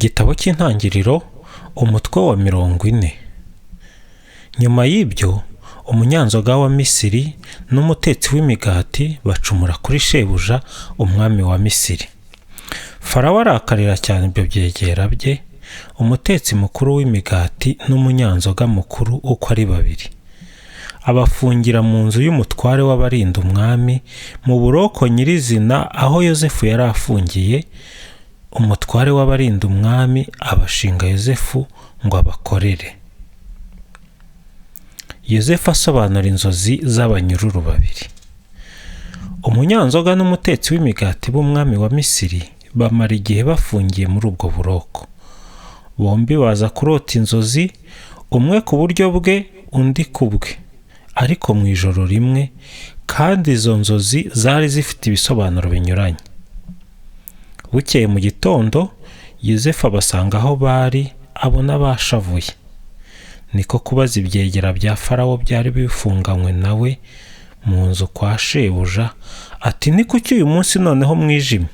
Igitabo cy'Intangiriro, umutwe wa 40. Nyuma y'ibyo, umunyanzoga wa Misiri n'umutetsi w'imigati bacumura kuri shebuja umwami wa Misiri. Farawo arakarira cyane ibyo byegera bye, umutetsi mukuru w'imigati n'umunyanzoga mukuru uko ari babiri. Abafungira mu nzu y'umutware w'abarinda umwami mu buroko nyirizina aho Yozefu yari afungiye. Umutware w'abarinda umwami abashinga Yozefu ngo abakorere. Yozefu asobanura inzozi z'abanyururu babiri. Umunyanzoga n'umutetsi w'imigati b'umwami wa Misiri bamara igihe bafungiye muri ubwo buroko. Bombi baza kurota inzozi, umwe ku buryo bwe undi ku bwe, ariko mu ijoro rimwe, kandi izo nzozi zari zifite ibisobanuro binyuranye. Bukeye mu gitondo, Yozefu abasanga aho bari, abona bashavuye. Niko kubaza ibyegera bya Farawo byari bifunganywe nawe mu nzu kwa shebuja, ati ni kuki uyu munsi noneho mwijimye?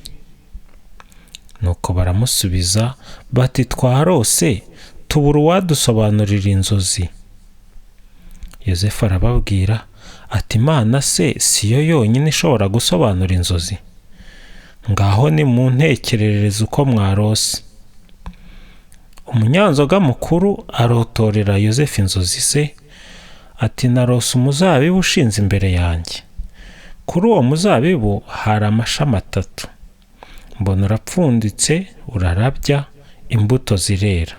Nuko baramusubiza bati twarose, tubura uwadusobanurira inzozi. Yozefu arababwira ati Imana se siyo yonyine ishobora gusobanura inzozi? Ngaho nimuntekerereze uko mwarose. Umunyanzoga mukuru arotorera Yozefu inzozi ze, ati narose umuzabibu ushinze imbere yanjye. Kuri uwo muzabibu hari amashami 3. Mbona urapfunditse, urarabya, imbuto zirera.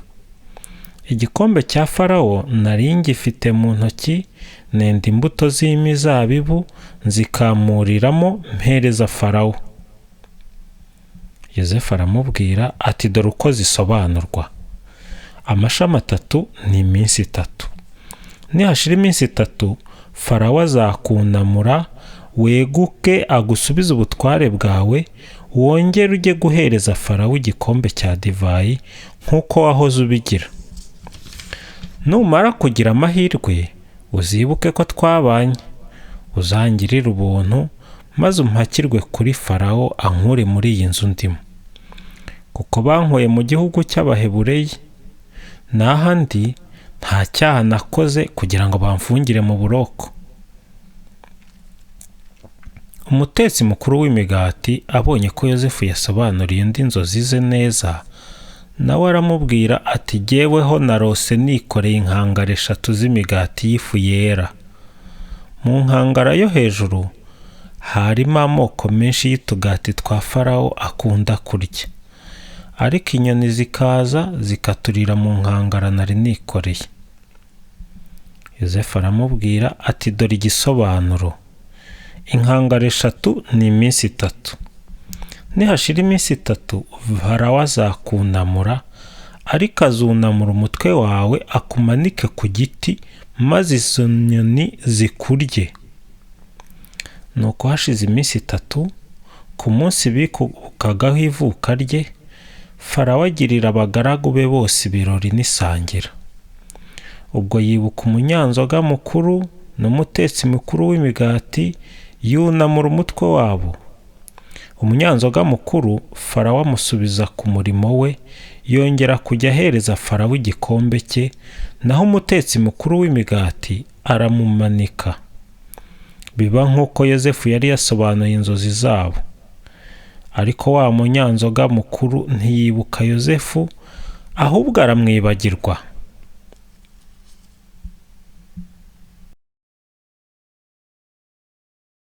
Igikombe cya Farawo nari ngifite mu ntoki, nenda imbuto z'imizabibu nzikamuriramo mpereza Farawo. Yozefu aramubwira ati dore uko zisobanurwa. Amashami 3 ni iminsi 3. Nihashira iminsi 3, Farawo azakunamura, weguke agusubize ubutware bwawe, wongere ujye guhereza Farawo igikombe cya divayi nk'uko wahoze ubigira. Numara kugira amahirwe, uzibuke ko twabanye, uzangirire ubuntu, maze umpakirwe kuri Farawo ankure muri iyi nzu ndimo. Kuko bankuye mu gihugu cy'Abahebureyi, n'ahandi nta cyaha nakoze kugira ngo bamfungire mu buroko. Umutetsi mukuru w'imigati abonye ko Yozefu yasobanuriye undi inzozi ze neza, nawe aramubwira ati jyeweho narose nikoreye inkangara 3 z'imigati y'ifu yera. Mu nkangara yo hejuru harimo amoko menshi y'utugati twa Farawo akunda kurya, ariko inyoni zikaza zikaturira mu nkangara nari nikoreye. Yozefu aramubwira ati dore igisobanuro. Inkangara 3 ni iminsi 3. Nihashira iminsi 3, Farawo azakunamura, ariko azunamura umutwe wawe akumanike ku giti, maze izo nyoni zikurye. Nuko hashize iminsi 3, ku munsi bikukagaho ivuka rye, Farawo agirira abagaragu be bose ibirori n'isangira. Ubwo yibuka umunyanzoga mukuru n'umutetsi mukuru w'imigati, yunamura umutwe wabo. Umunyanzoga mukuru Farawo amusubiza ku murimo we, yongera kujya ahereza Farawo igikombe cye, naho umutetsi mukuru w'imigati aramumanika. Biba nk'uko Yozefu yari yasobanuye inzozi zabo. Ariko wa munyanzoga mukuru ntiyibuka Yozefu, ahubwo aramwibagirwa.